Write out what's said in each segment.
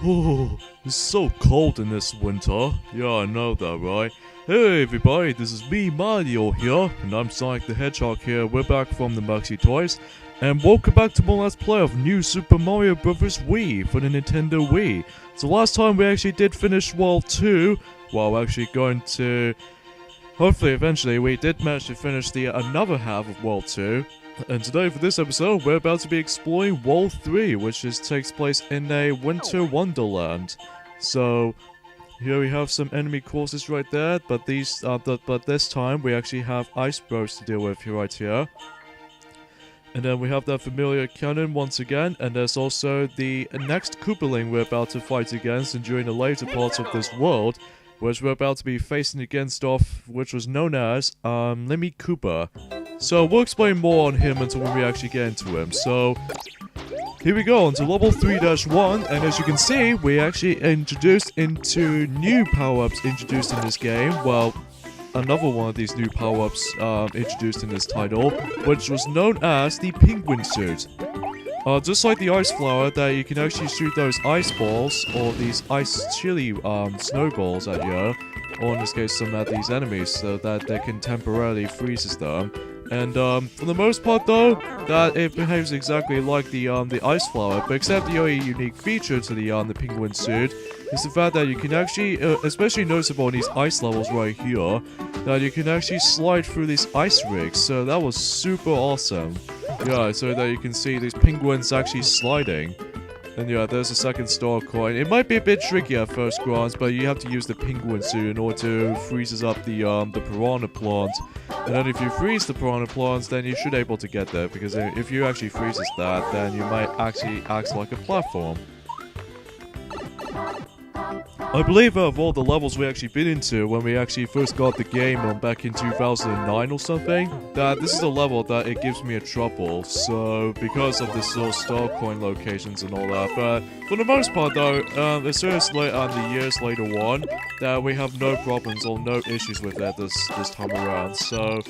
Oh, it's so cold in this winter. Yeah, I know that, right? Hey everybody, this is me, Mario here, and I'm Sonic the Hedgehog here. We're back from the Maxi Toys, and welcome back to my last play of New Super Mario Bros. Wii for the Nintendo Wii. So last time we actually did finish World 2, while we're actually going to... Hopefully, eventually, we did manage to finish the another half of World 2. And today, for this episode, we're about to be exploring World 3, which takes place in a winter wonderland. So, here we have some enemy courses right there, but this time we actually have ice bros to deal with here, right here. And then we have that familiar cannon once again, and there's also the next Koopaling we're about to fight against, and during the later parts of this world, which we're about to be facing against which was known as, Limmy Koopa. So, we'll explain more on him until we actually get into him. So, here we go, onto level 3-1, and as you can see, we actually introduced into new power-ups introduced in this game. Well, another one of these new power-ups introduced in this title, which was known as the Penguin Suit. Just like the Ice Flower, that you can actually shoot those ice balls, or these ice chili snowballs at you, or in this case some at these enemies, so that they can temporarily freeze them. And for the most part though, that it behaves exactly like the Ice Flower, but except the only unique feature to the Penguin Suit is the fact that you can actually, especially noticeable in these ice levels right here, that you can actually slide through these ice rigs, so that was super awesome. Yeah, so that you can see these penguins actually sliding. And yeah, there's a second star coin. It might be a bit tricky at first glance, but you have to use the penguin suit in order to freeze up the piranha plant. And then if you freeze the piranha plants, then you should be able to get there, because if you actually freezes that, then you might actually act like a platform. I believe out of all the levels we actually been into when we actually first got the game back in 2009 or something, that this is a level that it gives me a trouble, so because of this little star coin locations and all that, but for the most part though, as soon as the years later on, that we have no problems or no issues with it this time around, so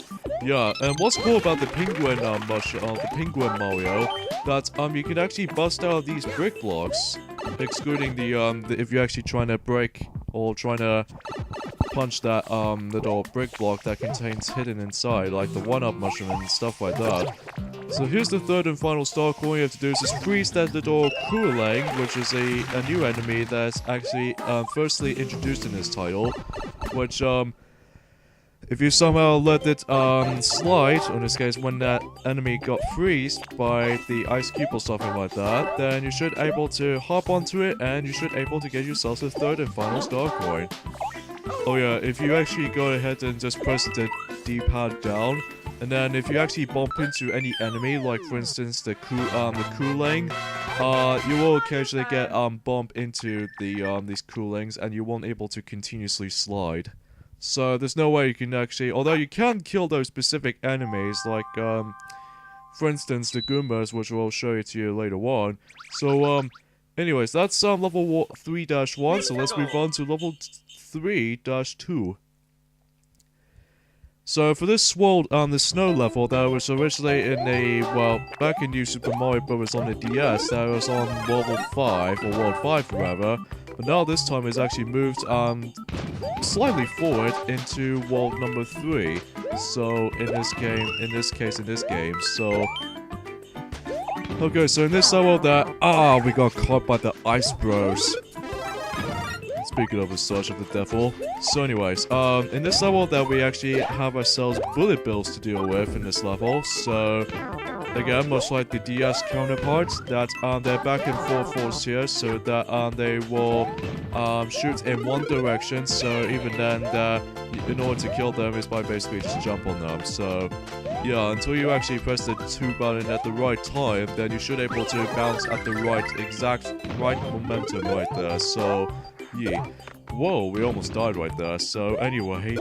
yeah. And what's cool about the penguin the penguin Mario, that you can actually bust out these brick blocks, excluding the if you're actually trying to break or trying to punch that little brick block that contains hidden inside, like the one-up mushroom and stuff like that. So here's the third and final star coin. All you have to do is just freeze that little Koopaling, which is a new enemy that's actually firstly introduced in this title, which if you somehow let it slide, or in this case when that enemy got freezed by the ice cube or something like that, then you should able to hop onto it and you should able to get yourself the third and final star coin. Oh yeah, if you actually go ahead and just press the D-pad down, and then if you actually bump into any enemy, like for instance the Koopaling, you will occasionally get bump into these Koopalings, and you won't able to continuously slide. So there's no way you can actually, although you can kill those specific enemies, like for instance the Goombas, which we'll show it to you later on. So anyways, that's level 3-1, so let's move on to level 3-2. So for this world, the snow level that was originally in back in New Super Mario Bros. On the DS, that was on level 5, or World 5 rather, but now this time it's actually moved slightly forward into world number 3. So in this game, so okay, so in this level that we got caught by the Ice Bros. Speaking of the Surge of the Devil. So anyways, in this level that we actually have ourselves bullet bills to deal with in this level. So again, much like the DS counterparts, that they're back and forth here, so that they will shoot in one direction. So even then, in order to kill them is by basically just jump on them. So yeah, until you actually press the 2 button at the right time, then you should be able to bounce at the exact right momentum right there. So yeah. Whoa, we almost died right there. So anyway,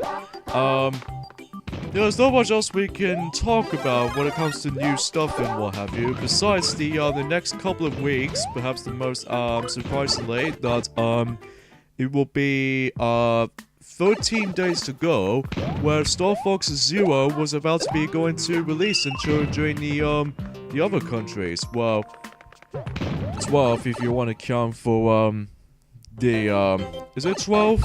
there's not much else we can talk about when it comes to new stuff and what have you, besides the next couple of weeks, perhaps the most surprisingly, that it will be 13 days to go, where Star Fox Zero was about to be going to release during the other countries. Well, 12 if you want to count for is it 12?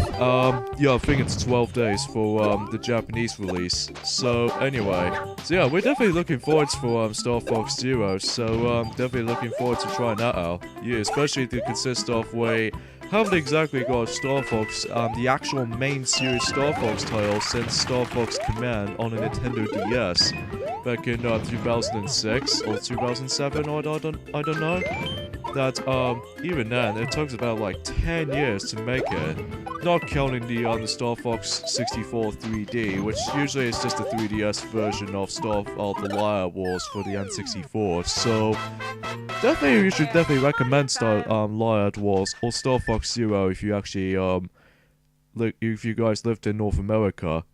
Yeah, I think it's 12 days for the Japanese release. So anyway, so yeah, we're definitely looking forward for Star Fox Zero. So definitely looking forward to trying that out. Yeah, especially to consist of we haven't exactly got Star Fox, the actual main series Star Fox title since Star Fox Command on a Nintendo DS back in 2006 or 2007, or I don't know. That even then it took about like 10 years to make it, not counting the Star Fox 64 3D, which usually is just a 3DS version of the Liar Wars for the N64. So definitely you should definitely recommend Liar Wars or Star Fox Zero if you actually if you guys lived in North America.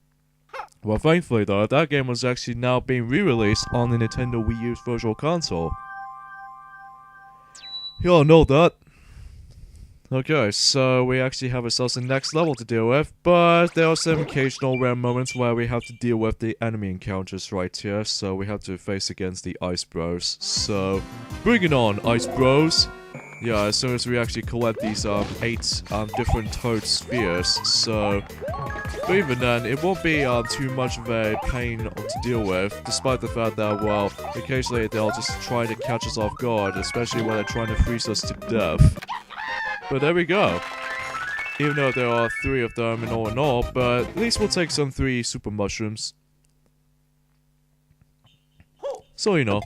Well, thankfully though, that game was actually now being re-released on the Nintendo Wii U's Virtual Console. Y'all know that. Okay, so we actually have ourselves the next level to deal with, but there are some occasional rare moments where we have to deal with the enemy encounters right here, so we have to face against the Ice Bros. So, bring it on, Ice Bros! Yeah, as soon as we actually collect these 8 different Toad spheres, so... But even then, it won't be too much of a pain to deal with, despite the fact that, well, occasionally they'll just try to catch us off guard, especially when they're trying to freeze us to death. But there we go. Even though there are 3 of them in all, but at least we'll take some 3 super mushrooms. So, you know.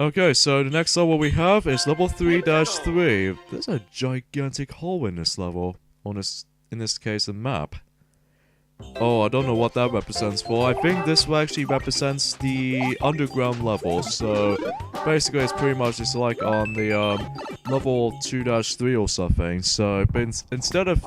Okay, so the next level we have is level 3-3. There's a gigantic hole in this level. In this case, a map. Oh, I don't know what that represents for. I think this actually represents the underground level. So basically, it's pretty much just like on the level 2-3 or something. So, but instead of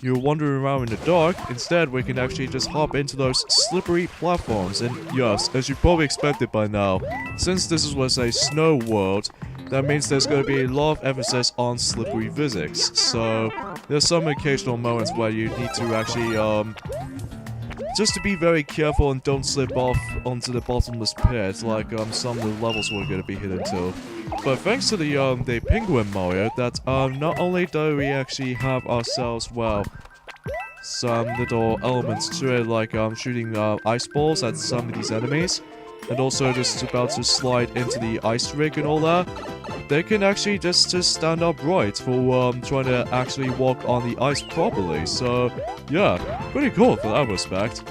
you're wandering around in the dark, instead we can actually just hop into those slippery platforms. And yes, as you probably expected by now, since this was a snow world, that means there's going to be a lot of emphasis on slippery physics. So there's some occasional moments where you need to actually just to be very careful and don't slip off onto the bottomless pit like some of the levels we're going to be hitting to. But thanks to the Penguin Mario, that not only do we actually have ourselves, well, some little elements to it, like shooting ice balls at some of these enemies, and also just about to slide into the ice rig and all that, they can actually just stand upright for trying to actually walk on the ice properly. So yeah, pretty cool for that respect.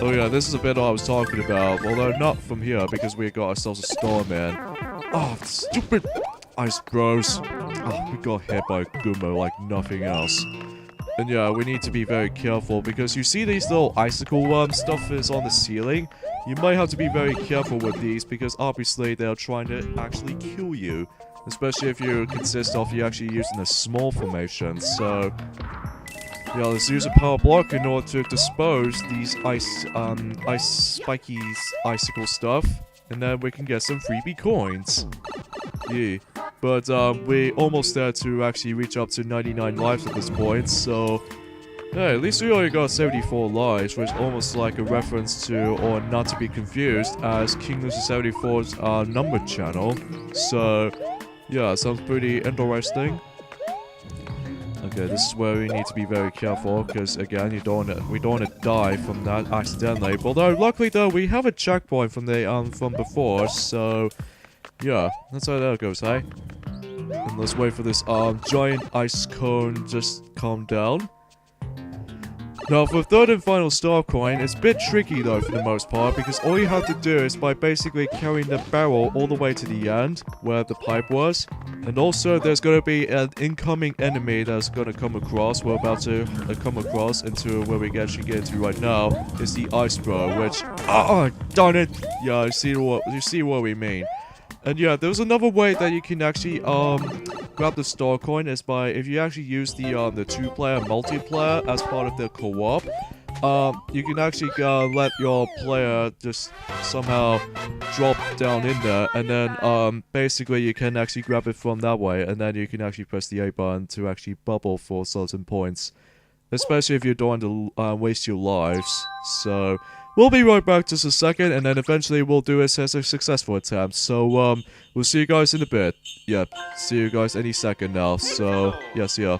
Oh yeah, this is a bit I was talking about, although not from here because we got ourselves a Starman. Oh, stupid Ice Bros. Oh, we got hit by Gumo like nothing else. And yeah, we need to be very careful because you see these little icicle stuff is on the ceiling. You might have to be very careful with these because obviously they're trying to actually kill you. Especially if you consist of you actually using a small formation. So yeah, let's use a power block in order to dispose these ice spiky icicle stuff. And then we can get some freebie coins. Yeah. But we're almost there to actually reach up to 99 lives at this point, so yeah, at least we only got 74 lives, which is almost like a reference to, or not to be confused, as King Lucy 74's number channel. So yeah, sounds pretty interesting. Okay, this is where we need to be very careful, because again, we don't want to die from that accidentally. Although luckily though, we have a checkpoint from the from before, so yeah, that's how that goes, hey? And let's wait for this giant ice cone just calm down. Now for third and final star coin, it's a bit tricky though for the most part, because all you have to do is by basically carrying the barrel all the way to the end, where the pipe was. And also there's going to be an incoming enemy that's going to come across, we're about to come across into where we actually get into right now, is the Ice Bro, which, oh darn it! Yeah, you see what we mean. And yeah, there's another way that you can actually grab the star coin is by if you actually use the 2-player multiplayer as part of the co-op. You can actually let your player just somehow drop down in there, and then basically you can actually grab it from that way, and then you can actually press the A button to actually bubble for certain points, especially if you don't want to waste your lives. So we'll be right back just a second, and then eventually we'll do this as a successful attempt. So, we'll see you guys in a bit. Yep, see you guys any second now. So, yes, yeah.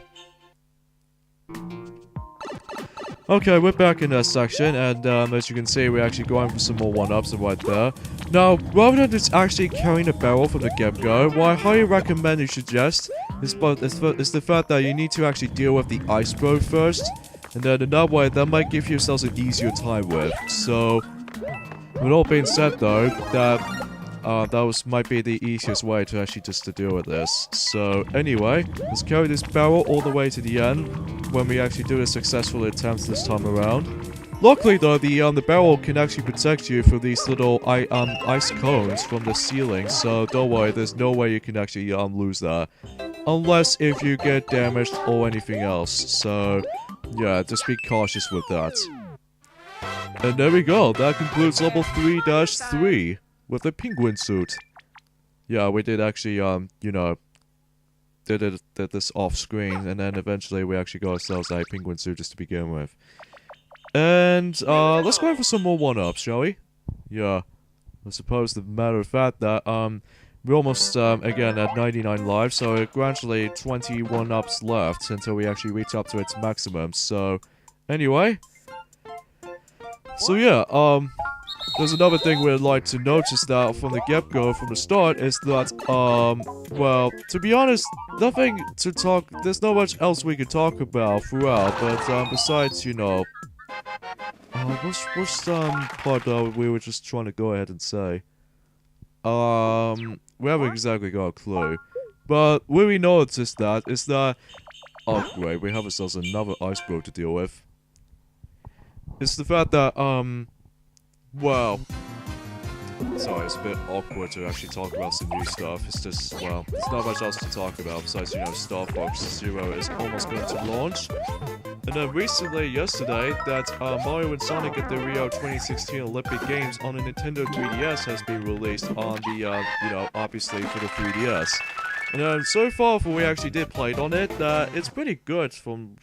Okay, we're back in that section, and as you can see, we're actually going for some more 1-ups right there. Now, rather than just actually carrying a barrel from the get-go, what I highly recommend you suggest is the fact that you need to actually deal with the ice bro first, and then in that way, that might give yourselves an easier time with. So, with all being said though, that might be the easiest way to actually just to deal with this. So anyway, let's carry this barrel all the way to the end when we actually do a successful attempt this time around. Luckily though, the barrel can actually protect you from these little ice cones from the ceiling, so don't worry, there's no way you can actually lose that. Unless if you get damaged or anything else, so yeah, just be cautious with that. And there we go, that concludes level 3-3. With a penguin suit. Yeah, we did actually, you know, did this off screen, and then eventually we actually got ourselves a penguin suit just to begin with. And, let's go for some more 1-ups, shall we? Yeah. I suppose the matter of fact that, we're almost, again, at 99 lives, so gradually 21 ups left until we actually reach up to its maximum, so, anyway. So yeah, there's another thing we'd like to notice that from the get-go, from the start, is that, well, to be honest, there's not much else we could talk about throughout, but, besides, you know, what's part we were just trying to go ahead and say? We haven't exactly got a clue, but what we noticed that is that, oh great, we have ourselves another ice bro to deal with. It's the fact that, well, sorry, it's a bit awkward to actually talk about some new stuff. It's just, well, there's not much else to talk about besides, you know, Star Fox Zero is almost going to launch. And then recently, yesterday, that Mario and Sonic at the Rio 2016 Olympic Games on the Nintendo 3DS has been released on the, you know, obviously for the 3DS. And so far, for we actually did play it on it, it's pretty good from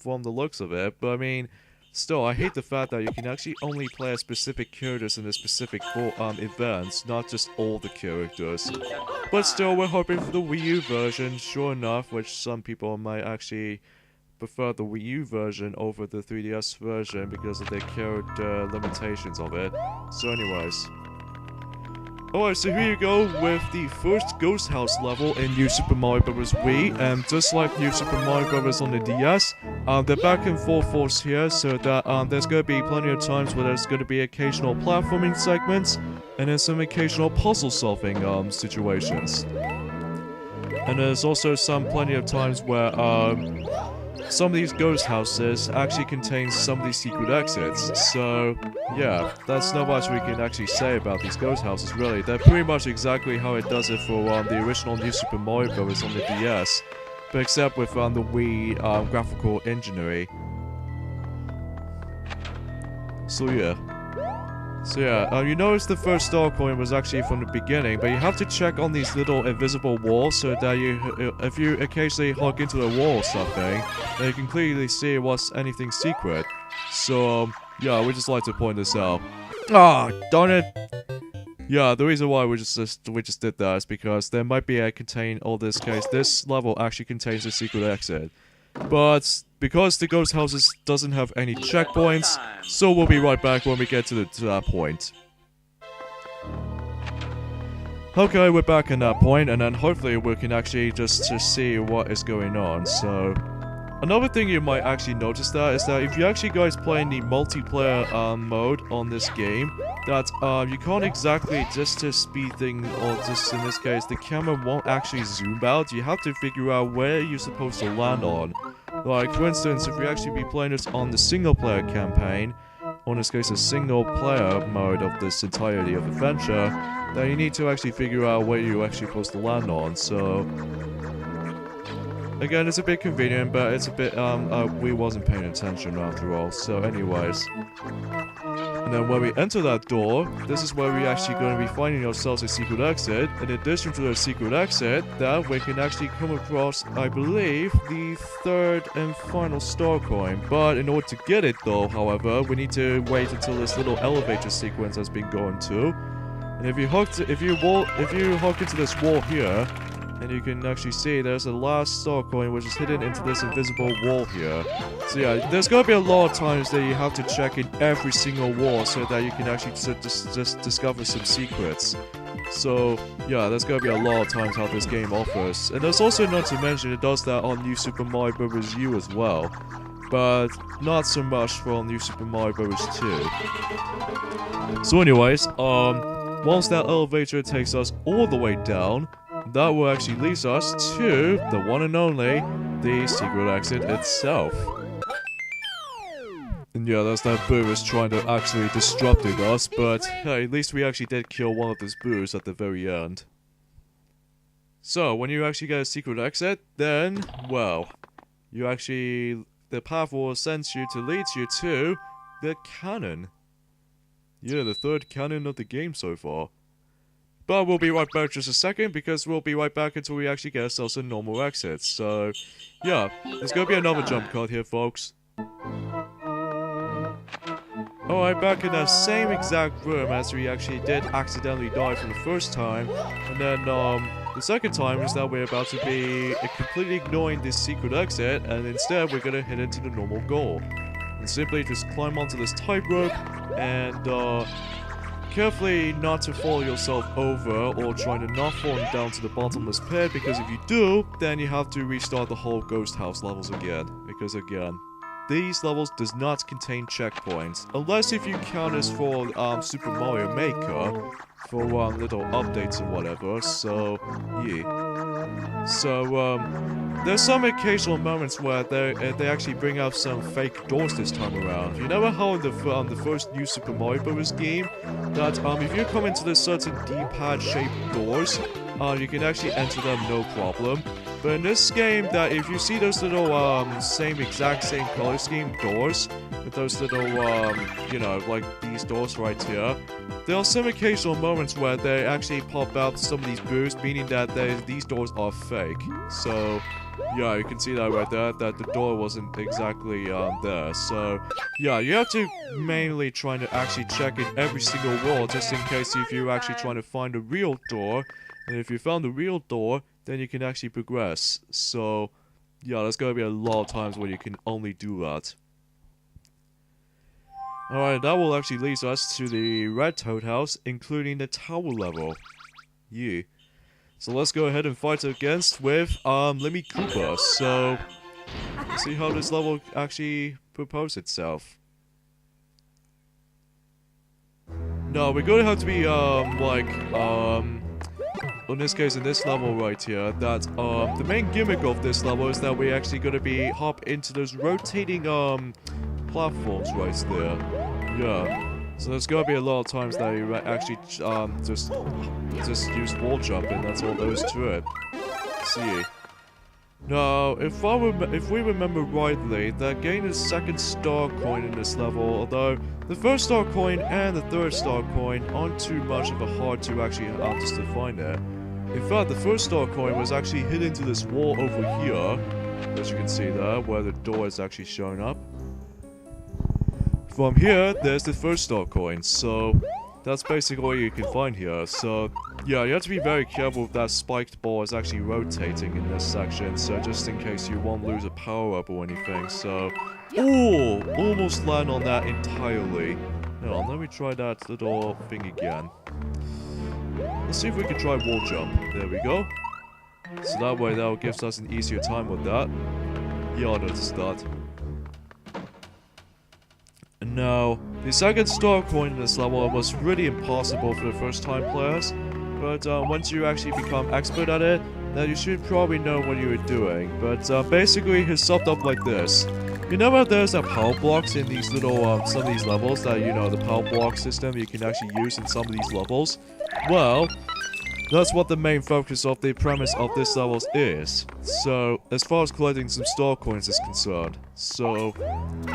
the looks of it, but I mean, still, I hate the fact that you can actually only play as specific characters in the specific events, not just all the characters. But still, we're hoping for the Wii U version, sure enough, which some people might actually prefer the Wii U version over the 3DS version because of the character limitations of it. So anyways. Alright, so here you go with the first Ghost House level in New Super Mario Bros. Wii, and just like New Super Mario Bros. On the DS, they're back in full force here, so that there's going to be plenty of times where there's going to be occasional platforming segments, and then some occasional puzzle-solving situations. And there's also plenty of times where some of these ghost houses actually contain some of these secret exits, so yeah, that's not much we can actually say about these ghost houses really. They're pretty much exactly how it does it for the original New Super Mario Bros. On the DS, but except with the Wii graphical engineering. So yeah, you notice the first star coin was actually from the beginning, but you have to check on these little invisible walls so that if you occasionally hug into the wall or something, then you can clearly see what's anything secret. So, yeah, we just like to point this out. Ah, darn it! Yeah, the reason why we just did that is because there might be this level actually contains a secret exit. But because the ghost houses doesn't have any checkpoints, so we'll be right back when we get to that point. Okay, we're back in that point, and then hopefully we can actually just see what is going on. So, another thing you might actually notice is that if you actually guys play in the multiplayer mode on this game, that you can't exactly just to speed things, or just in this case, the camera won't actually zoom out. You have to figure out where you're supposed to land on. Like, for instance, if you actually be playing this on the single player campaign, or in this case, a single player mode of this entirety of adventure, then you need to actually figure out where you're actually supposed to land on. So, again, it's a bit convenient, but it's a bit, we wasn't paying attention after all. So anyways. And then when we enter that door, this is where we're actually going to be finding ourselves a secret exit. In addition to the secret exit, that we can actually come across, I believe, the third and final star coin. But in order to get it though, however, we need to wait until this little elevator sequence has been going too. And if you hook into this wall here, and you can actually see there's a last star coin which is hidden into this invisible wall here. So yeah, there's gonna be a lot of times that you have to check in every single wall so that you can actually just discover some secrets. So yeah, there's gonna be a lot of times how this game offers. And there's also, not to mention, it does that on New Super Mario Bros. U as well. But not so much for New Super Mario Bros. 2. So anyways, once that elevator takes us all the way down, that will actually lead us to the one and only, the secret exit itself. And yeah, that's that Boos trying to actually disrupt us, but hey, at least we actually did kill one of those Boos at the very end. So, when you actually get a secret exit, then, well, the path will send you to lead you to the cannon. Yeah, the third cannon of the game so far. But we'll be right back just a second, because we'll be right back until we actually get ourselves a normal exit. So, yeah, there's gonna be another jump cut here, folks. Alright, back in that same exact room as we actually did accidentally die for the first time. And then, the second time is that we're about to be completely ignoring this secret exit, and instead we're gonna head into the normal goal. And simply just climb onto this tightrope, and, carefully not to fall yourself over or trying to not fall down to the bottomless pit, because if you do, then you have to restart the whole ghost house levels again. Because again, these levels does not contain checkpoints, unless if you count as for Super Mario Maker, for little updates or whatever, so yeah. So there's some occasional moments where they actually bring out some fake doors this time around. You know how in the first New Super Mario Bros. Game, that if you come into this certain D-pad shaped doors, you can actually enter them no problem. But in this game, that if you see those little exact same color scheme doors, with those little you know, like these doors right here, there are some occasional moments where they actually pop out some of these Boos, meaning that these doors are fake. So yeah, you can see that right there, that the door wasn't exactly there. So yeah, you have to mainly try to actually check in every single wall, just in case if you're actually trying to find a real door. And if you found the real door, then you can actually progress. So yeah, there's gonna be a lot of times where you can only do that. Alright, that will actually lead us to the Red Toad House, including the tower level. Yeah. So let's go ahead and fight against with Lemmy Koopa. So let's see how this level actually proposes itself. No, we're gonna have to be in this case, in this level right here, that the main gimmick of this level is that we're actually gonna be hop into those rotating platforms right there. Yeah. So there's gonna be a lot of times that you actually just use wall jumping. That's all there is to it. See. Now, if we remember rightly, that gained a second star coin in this level, although the first star coin and the third star coin aren't too much of a hard to actually just to find it. In fact, the first star coin was actually hidden to this wall over here, as you can see there, where the door is actually showing up. From here, there's the first star coin, so that's basically all you can find here. So yeah, you have to be very careful if that spiked ball is actually rotating in this section, so just in case you won't lose a power-up or anything. So, oh, almost land on that entirely. Hold on, let me try that little thing again. Let's see if we can try wall jump. There we go. So that way, that gives us an easier time with that. Yeah, I noticed that. And now, the second star coin in this level was really impossible for the first time players, but once you actually become expert at it, then you should probably know what you were doing. But basically, it's summed up like this. You know how there's power blocks in these little, some of these levels that, you know, the power block system you can actually use in some of these levels? Well, That's what the main focus of the premise of this level is. So, as far as collecting some star coins is concerned. So,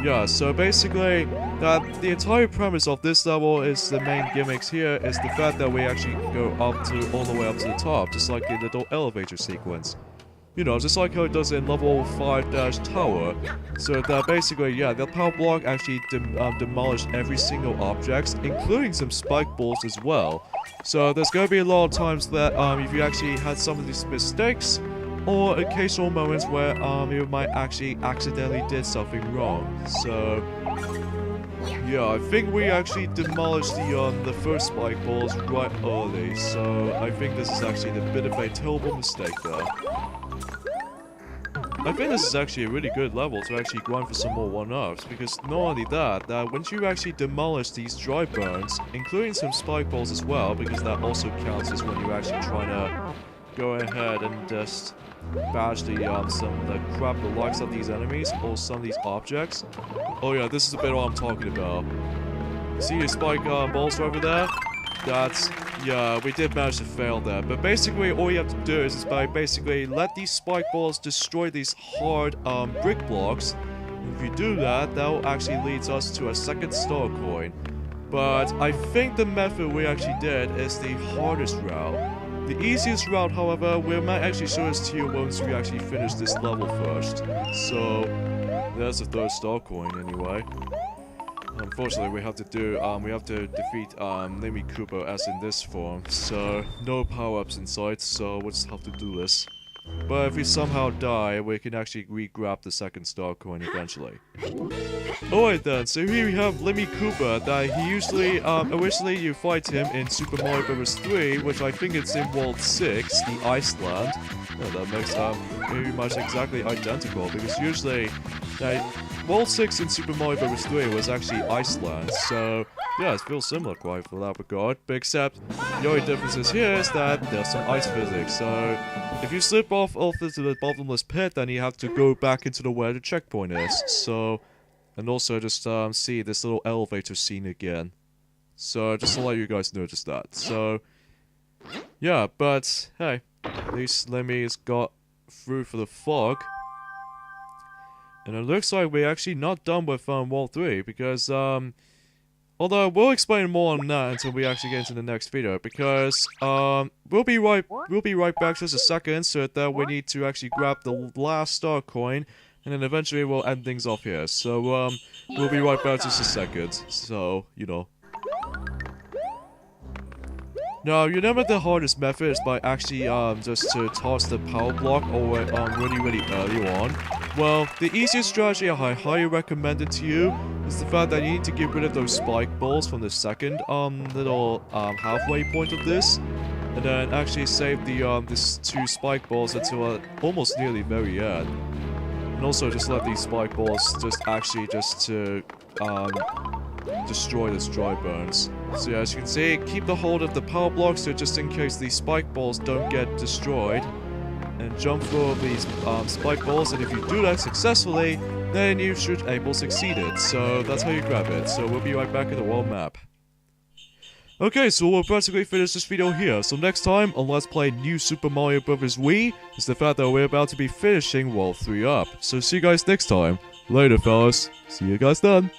yeah, so basically, that the entire premise of this level is the main gimmicks here is the fact that we actually go up to, all the way up to the top, just like in the little elevator sequence. You know, just like how it does in level 5-Tower. So that basically, yeah, the power block actually demolished every single object, including some spike balls as well. So there's gonna be a lot of times that if you actually had some of these mistakes, or occasional moments where you might actually accidentally did something wrong. So yeah, I think we actually demolished the first spike balls right early. So I think this is actually a bit of a terrible mistake there. I think this is actually a really good level to actually grind for some more 1-ups, because not only that, once you actually demolish these dry burns, including some spike balls as well, because that also counts as when you're actually trying to go ahead and just bash the crap the likes of these enemies or some of these objects. Oh yeah, this is a bit what I'm talking about. See the spike balls over there? That's, yeah, we did manage to fail there. But basically, all you have to do is basically let these spike balls destroy these hard brick blocks. And if you do that, that will actually leads us to a second star coin. But I think the method we actually did is the hardest route. The easiest route, however, we might actually show this to you once we actually finish this level first. So, there's the third star coin anyway. Unfortunately, we have to defeat Lemmy Cooper as in this form, so no power-ups in sight, so we'll just have to do this. But if we somehow die, we can actually re-grab the second star coin eventually. Alright then, so here we have Lemmy Cooper, that he usually, originally you fight him in Super Mario Bros. 3, which I think it's in World 6, the Iceland. Yeah, that makes, pretty much exactly identical, because usually, World 6 in Super Mario Bros. 3 was actually Iceland, so yeah, it feels similar quite for that regard, but except the only difference here is that there's some ice physics, so if you slip off into the bottomless pit, then you have to go back into where the checkpoint is, so, and also just see this little elevator scene again. So, just to let you guys notice that. So, yeah, but hey, at least Lemmy's got through for the fog. And it looks like we're actually not done with World 3, because, although we'll explain more on that until we actually get into the next video, because, we'll be right back just a second, so that we need to actually grab the last star coin, and then eventually we'll end things off here. So, we'll be right back just a second, so, you know. Now, you know what the hardest method is by actually, just to toss the power block over, really early on? Well, the easiest strategy I highly recommend it to you is the fact that you need to get rid of those spike balls from the second, little, halfway point of this. And then actually save the, these 2 spike balls until, almost nearly very end. And also just let these spike balls to destroy these dry burns. So yeah, as you can see, keep the hold of the power blocks so just in case these spike balls don't get destroyed. And jump for these spike balls, and if you do that successfully, then you should able succeed it. So that's how you grab it. So we'll be right back at the world map. Okay, so we'll practically finish this video here. So next time on Let's Play New Super Mario Bros. Wii is the fact that we're about to be finishing World 3 up. So see you guys next time. Later, fellas. See you guys then.